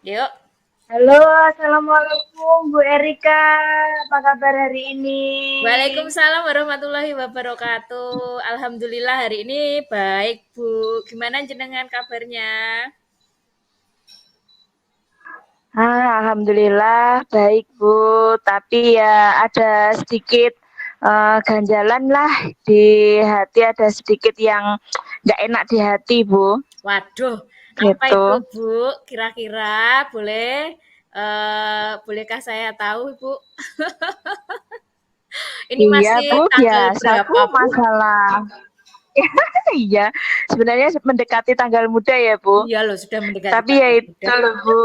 Yuk. Halo, assalamualaikum Bu Erika. Apa kabar hari ini? Waalaikumsalam warahmatullahi wabarakatuh. Alhamdulillah hari ini baik, Bu. Gimana jenengan kabarnya? Alhamdulillah baik Bu. Tapi ya ada sedikit ganjalan lah di hati, ada sedikit yang nggak enak di hati Bu. Waduh, apa Gitu. itu, Bu? Kira-kira bolehkah saya tahu, Bu? Ini Iya masih Bu, tanggal biasa Bu berapa, Bu? masalah. Iya, sebenarnya mendekati tanggal muda ya Bu. Iya loh, sudah mendekati Tapi ya tanggal itu udah. loh Bu,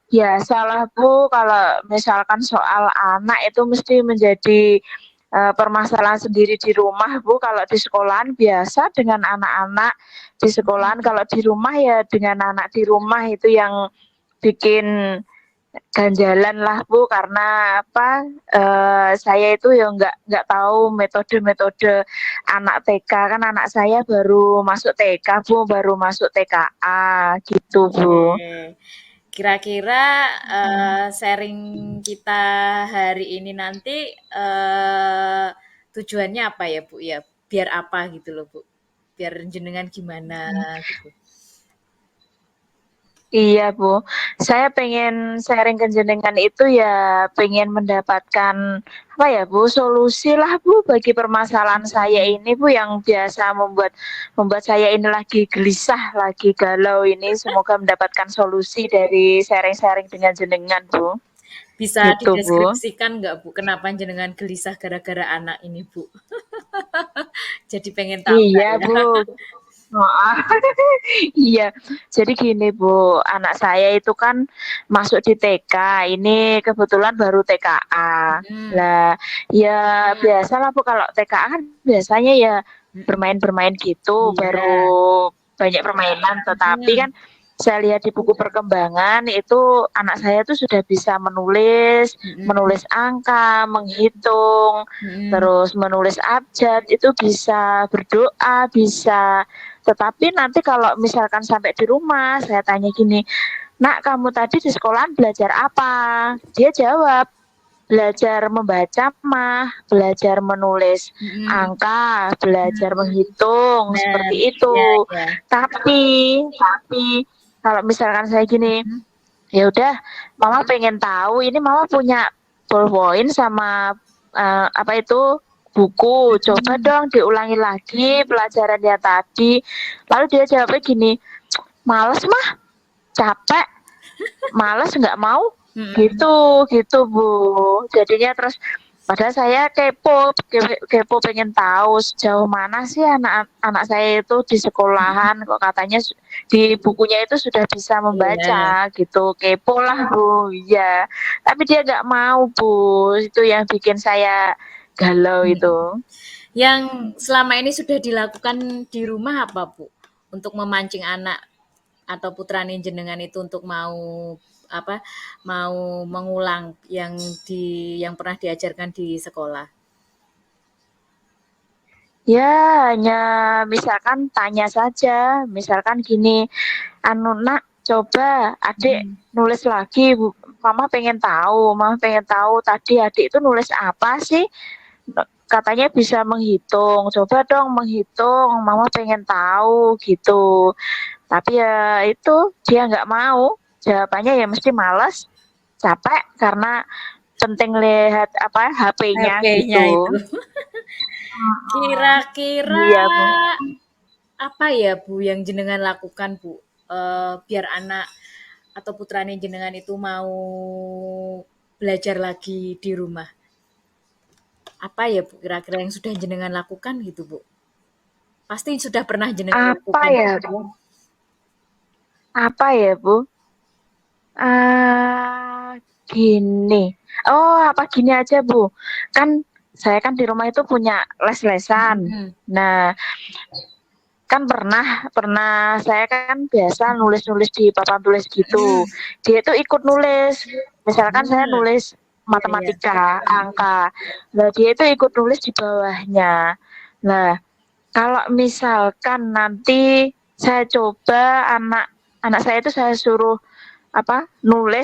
biasalah Bu kalau misalkan soal anak itu mesti menjadi permasalahan sendiri di rumah Bu. Kalau di sekolahan biasa dengan anak-anak di sekolahan, kalau di rumah ya dengan anak di rumah itu yang bikin ganjalan lah Bu, karena apa, saya itu ya nggak tahu metode-metode anak TK, kan anak saya baru masuk TK Bu, baru masuk TKA gitu Bu. Oke. Kira-kira sharing kita hari ini nanti tujuannya apa ya, Bu? Ya, biar apa gitu loh, Bu? Biar jenengan gimana gitu. Iya Bu, saya pengen sharing ke jenengan itu ya pengen mendapatkan apa ya Bu, solusi lah Bu bagi permasalahan saya Hmm, ini Bu, yang biasa membuat membuat saya ini lagi gelisah, lagi galau ini. Semoga mendapatkan solusi dari sharing-sharing dengan jenengan Bu. bisa Gitu Bu. dideskripsikan nggak, Bu? Kenapa jenengan gelisah gara-gara anak ini, Bu? Jadi pengen tahu nggak Iya ya? Bu. Heeh. Iya, jadi gini Bu, anak saya itu kan masuk di TK, ini kebetulan baru TKA. Hmm, Lah, ya biasalah Bu kalau TKA kan biasanya ya mm-mm. bermain-bermain gitu, Iya. baru banyak permainan. Tetapi Mm-mm. kan saya lihat di buku perkembangan itu anak saya tuh sudah bisa menulis, Mm-mm. menulis angka, menghitung, Mm-mm. terus menulis abjad, itu bisa berdoa, bisa. Tetapi nanti kalau misalkan sampai di rumah, saya tanya gini, "Nak, kamu tadi di sekolahan belajar apa?" Dia jawab, "Belajar membaca mah, belajar menulis Mm-mm. angka, belajar Mm. menghitung," Benar. seperti itu. Iya, iya. Tapi kalau misalkan saya gini, Mm. "Ya udah, Mama pengen tahu, ini Mama punya ballpoint sama apa itu buku, coba Mm. dong diulangi lagi pelajarannya tadi." Lalu dia jawabnya gini, "Males mah, capek, males nggak mau," Mm-mm. gitu gitu Bu. Jadinya terus padahal saya kepo pengen tahu sejauh mana sih anak anak saya itu di sekolahan, kok katanya di bukunya itu sudah bisa Iya. membaca gitu, kepo lah Bu. Iya, tapi dia nggak mau Bu, itu yang bikin saya galau Mhm. itu. Yang selama ini sudah dilakukan di rumah apa, Bu? Untuk memancing anak atau putrane jenengan itu untuk mau apa, mau mengulang yang pernah diajarkan di sekolah? Ya, hanya misalkan tanya saja, misalkan gini, "Anu Nak, coba adik Mhm. nulis lagi, Bu. Mama pengen tahu tadi adik itu nulis apa sih? Katanya bisa menghitung, coba dong menghitung, Mama pengen tahu," gitu. Tapi ya itu, dia nggak mau, jawabannya ya mesti males, capek, karena penting lihat apa HP-nya HP-nya gitu. itu. Kira-kira Iya Bu. apa ya, Bu, yang jenengan lakukan, Bu, biar anak atau putrane jenengan itu mau belajar lagi di rumah? Apa ya, Bu, kira-kira yang sudah jenengan lakukan gitu, Bu? Pasti sudah pernah jenengan Apa lakukan. ya Bu? Apa ya Bu? Gini. Oh, apa gini aja Bu? Kan saya kan di rumah itu punya les-lesan. Mhm. Nah, kan pernah pernah saya kan biasa nulis-nulis di papan tulis gitu. Mhm. Dia itu ikut nulis. Misalkan saya Nah, nulis iya, iya. matematika, angka. Nah, dia itu ikut nulis di bawahnya. Nah, kalau misalkan nanti saya coba anak anak saya itu saya suruh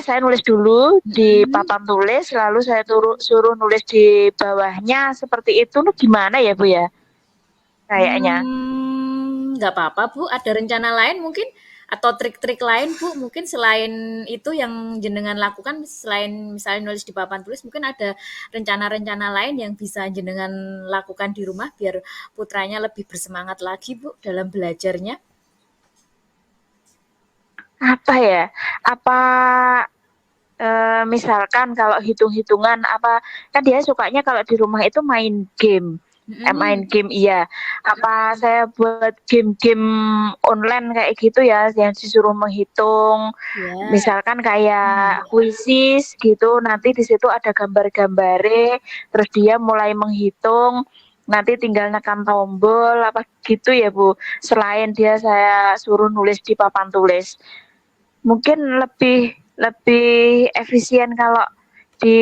saya nulis dulu di Mhm. papan tulis, lalu saya suruh nulis di bawahnya seperti itu gimana ya Bu ya? Kayaknya. Nggak apa-apa, Bu. Ada rencana lain mungkin atau trik-trik lain, Bu, mungkin selain itu yang jenengan lakukan selain misalnya nulis di papan tulis, mungkin ada rencana-rencana lain yang bisa jenengan lakukan di rumah biar putranya lebih bersemangat lagi, Bu, dalam belajarnya? Apa ya? Apa misalkan kalau hitung-hitungan kan dia sukanya kalau di rumah itu main game. Main Mhm, game iya. Apa saya buat game-game online kayak gitu ya yang disuruh menghitung. ya. Misalkan kayak kuisis gitu, nanti di situ ada gambar-gambare, terus dia mulai menghitung, nanti tinggal nekan tombol apa gitu ya Bu. Selain dia saya suruh nulis di papan tulis. Mungkin lebih lebih efisien kalau di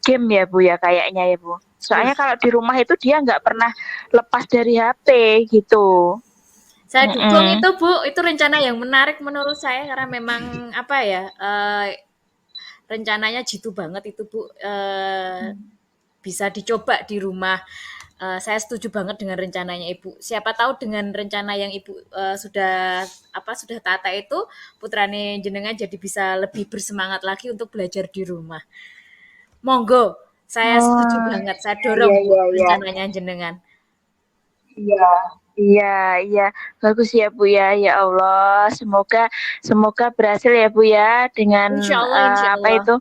game ya Bu ya kayaknya ya Bu. Soalnya kalau di rumah itu dia nggak pernah lepas dari HP gitu. Saya dukung Mm-mm. itu, Bu. Itu rencana yang menarik menurut saya karena memang apa ya, rencananya jitu banget itu, Bu. Bisa dicoba di rumah. Saya setuju banget dengan rencananya Ibu. Siapa tahu dengan rencana yang Ibu sudah tata itu, putrane jenengan jadi bisa lebih bersemangat lagi untuk belajar di rumah. Monggo, saya setuju Oh, banget. Saya iya dorong Bu iya iya. rencananya jenengan. Iya, iya, iya. Bagus ya Bu ya. Ya Allah, semoga semoga berhasil ya Bu ya dengan Insya Allah, insya apa Allah. itu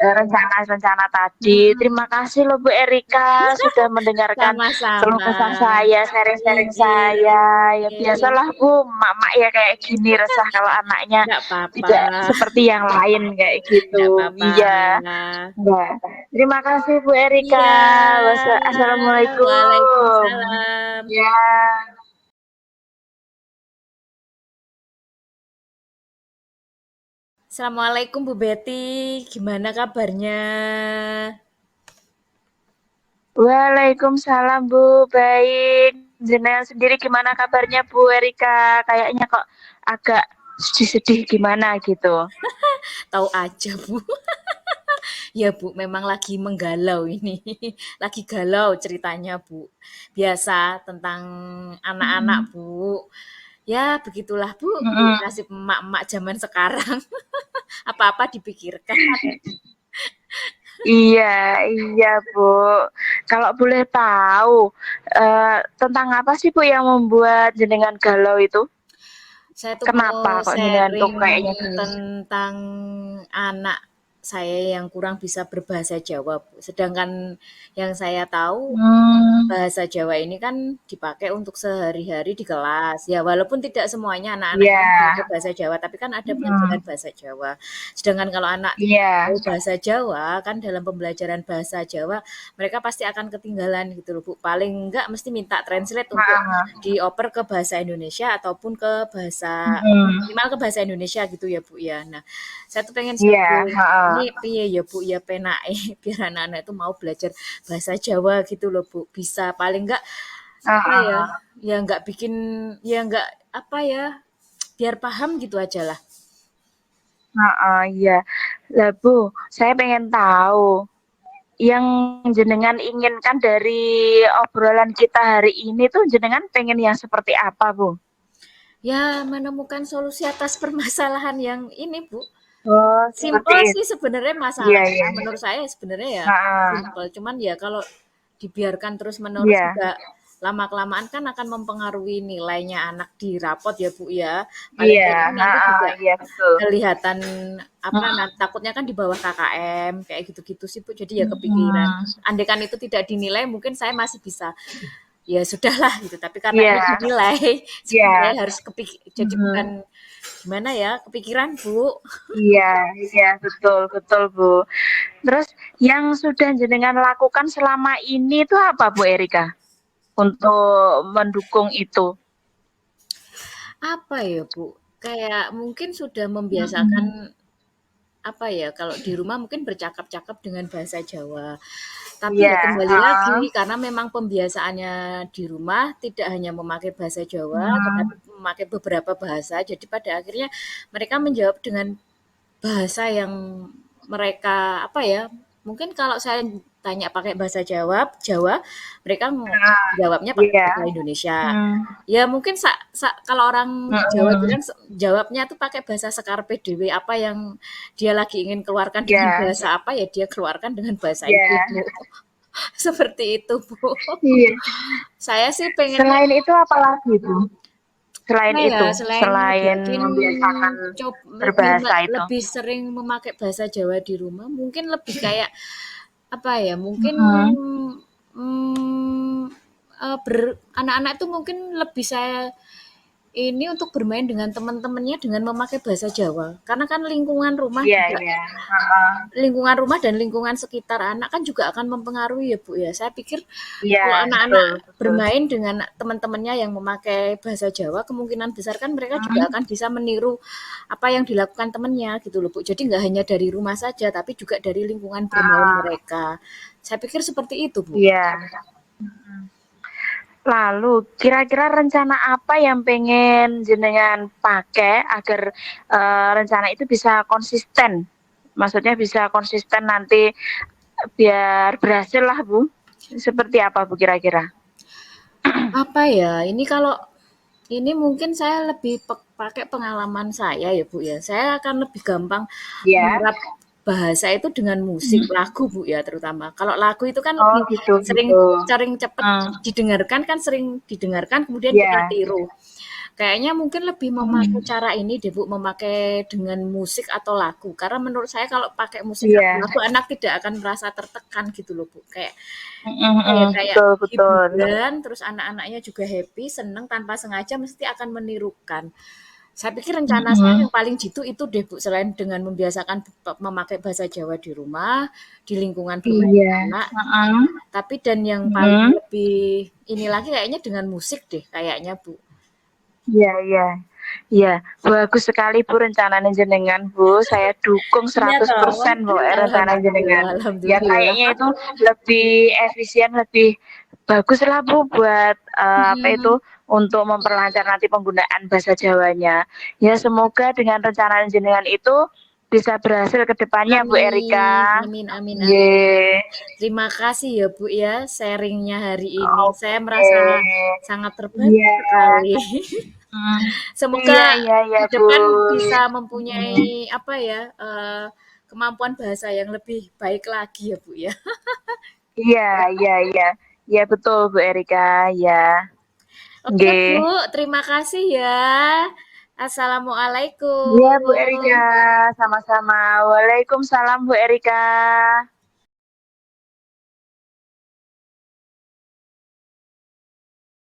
rencana-rencana tadi. Terima Hmm, kasih loh Bu Erika sudah mendengarkan keluh sama-sama. kesah saya, sharing-sharing saya. Ya Iya, biasalah Bu, mak-mak ya kayak gini resah kalau anaknya nggak apa-apa, tidak seperti yang lain kayak nggak gitu. apa-apa. Iya. Ya. Terima kasih Bu Erika. Iya, Assalamualaikum. waalaikumsalam. Ya. Assalamualaikum Bu Betty, gimana kabarnya? Waalaikumsalam Bu, baik. Jenengan sendiri gimana kabarnya Bu Erika? Kayaknya kok agak sedih-sedih gimana gitu. Tahu aja Bu. Ya Bu, memang lagi menggalau ini. Lagi galau ceritanya Bu. Biasa tentang anak-anak Mm-mm. Bu. Ya begitulah Bu, Mm-mm. nasib emak-emak zaman sekarang. Apa-apa dipikirkan. Iya, iya Bu. Kalau boleh tahu, tentang apa sih Bu yang membuat jenengan galau itu? Saya tuh Kenapa mau kok jenengan tuh sharing kayaknya galau? tentang anak saya yang kurang bisa berbahasa Jawa, Bu. Sedangkan yang saya tahu Hmm, bahasa Jawa ini kan dipakai untuk sehari-hari di kelas. Ya, walaupun tidak semuanya anak-anak iya. itu belajar bahasa Jawa, tapi kan ada pelajaran Mm, bahasa Jawa. Sedangkan kalau anak iya. tahu bahasa Jawa, kan dalam pembelajaran bahasa Jawa, mereka pasti akan ketinggalan gitu loh, Bu. Paling enggak mesti minta translate untuk Heeh. dioper ke bahasa Indonesia ataupun ke bahasa Mm-mm. minimal ke bahasa Indonesia gitu ya, Bu, ya. Nah, saya tuh pengen Iya, sharing, heeh. ini piye ya, Bu, ya penake biar anak-anak itu mau belajar bahasa Jawa gitu loh, Bu. Bisa paling enggak apa ya, Heeh. ya enggak bikin ya enggak apa ya, biar paham gitu aja lah. Heeh, iya. Lah Bu, saya pengen tahu yang jenengan inginkan dari obrolan kita hari ini tuh jenengan pengen yang seperti apa, Bu? Ya menemukan solusi atas permasalahan yang ini, Bu. Oh, seperti Simpel itu. sih sebenarnya Iya, masalahnya, iya. menurut saya sebenarnya ya Heeh. simpel, cuman ya kalau dibiarkan terus-menerus Iya. juga lama-kelamaan kan akan mempengaruhi nilainya anak di rapot ya, Bu, ya. Paling Iya, enggak kan nanti heeh, juga iya betul. kelihatan apa, Mhm. takutnya kan di bawah KKM, kayak gitu-gitu sih, Bu, jadi ya kepikiran. Mhm. Andaikan itu tidak dinilai mungkin saya masih bisa, ya sudahlah gitu, tapi karena Iya, ini dinilai, jadi saya iya. harus jadi bukan Mhm. gimana ya, kepikiran, Bu. Iya, iya betul, betul, Bu. Terus yang sudah jenengan lakukan selama ini itu apa, Bu Erika? Untuk mendukung itu? Apa ya, Bu, kayak mungkin sudah Mhm. membiasakan, apa ya, kalau di rumah mungkin bercakap-cakap dengan bahasa Jawa. Tapi Iya, ya kembali lagi, heeh. karena memang pembiasaannya di rumah tidak hanya memakai bahasa Jawa, Mhm. tetapi memakai beberapa bahasa. Jadi pada akhirnya mereka menjawab dengan bahasa yang mereka apa ya? Mungkin kalau saya tanya pakai bahasa Jawa, mereka Heeh. jawabnya pakai Iya. bahasa Indonesia. Mmm. Ya mungkin kalau orang Jawa itu Mhm. kan jawabnya tuh pakai bahasa Sekarpe dhewe, apa yang dia lagi ingin keluarkan dengan Iya. bahasa apa ya dia keluarkan dengan bahasa itu, Iya. Bu. Seperti itu, Bu. Iya. Saya sih pengennya Selain itu apalagi, Bu? Selain apa ya, itu, selain selain ngebiakin membiasakan lebih berbahasa itu? lebih sering memakai bahasa Jawa di rumah, mungkin lebih kayak apa ya, mungkin Mhm. mmm, anak-anak itu mungkin lebih saya ini untuk bermain dengan teman-temannya dengan memakai bahasa Jawa. Karena kan Iya iya. Heeh. lingkungan rumah dan lingkungan sekitar anak kan juga akan mempengaruhi ya, Bu, ya. Saya pikir Iya, kalau anak-anak betul betul. bermain dengan teman-temannya yang memakai bahasa Jawa, kemungkinan besar kan mereka juga Mhm. akan bisa meniru apa yang dilakukan temannya gitu loh, Bu. Jadi nggak hanya dari rumah saja, tapi juga dari lingkungan bermain Heeh. mereka. Saya pikir seperti itu, Bu. Iya. Mhm. Lalu kira-kira rencana apa yang pengen jenengan pakai agar, rencana itu bisa konsisten? Maksudnya bisa konsisten nanti biar berhasil lah, Bu. Seperti apa, Bu, kira-kira? Apa ya, ini kalau ini mungkin saya lebih pakai pengalaman saya ya, Bu, ya. Saya akan lebih gampang Iya. menyerap bahasa itu dengan musik, Mhm. lagu, Bu, ya terutama. Kalau lagu itu kan Oh, lebih gitu sering gitu. sering cepet Mmm. didengarkan kan sering didengarkan kemudian kita Iya. tiru. Kayaknya mungkin lebih memakai Mhm. cara ini deh, Bu, memakai dengan musik atau lagu. Karena menurut saya kalau pakai musik atau Iya. lagu, anak tidak akan merasa tertekan gitu loh, Bu. Kayak Mhm apa ya, mhm. kayak Betul betul. hiburan, terus anak-anaknya juga happy, seneng, tanpa sengaja mesti akan menirukan. Saya pikir rencana saya Mhm. yang paling jitu itu deh, Bu, selain dengan membiasakan memakai bahasa Jawa di rumah, di lingkungan bermain Iya. anak, Heeh. tapi dan yang paling Mhm. lebih ini lagi kayaknya dengan musik deh kayaknya, Bu. Iya iya. Iya, bagus sekali Bu rencananya jenengan Bu, saya dukung Iya toh, 100% pokoknya rencana alhamdulillah jenengan. Ya alhamdulillah. kayaknya itu lebih efisien, lebih bagus lah Bu buat, apa itu, Mhm. untuk memperlancar nanti penggunaan bahasa Jawanya. Ya semoga dengan rencana jenengan itu bisa berhasil ke depannya Bu Amin Erika. amin amin amin. Nggih. Terima kasih ya, Bu, ya, sharing-nya hari ini. Saya Oke. merasa sangat terbantu Iya. sekali. Mhm. Semoga Iya iya iya di Bu. depan bisa Mhm. mempunyai apa ya, kemampuan bahasa yang lebih baik lagi ya, Bu, ya. Iya iya iya. Iya betul Bu Erika, iya. Oke, Nggih. Bu, terima kasih ya. Iya Bu Erika, Assalamualaikum. sama-sama. Waalaikumsalam Bu Erika.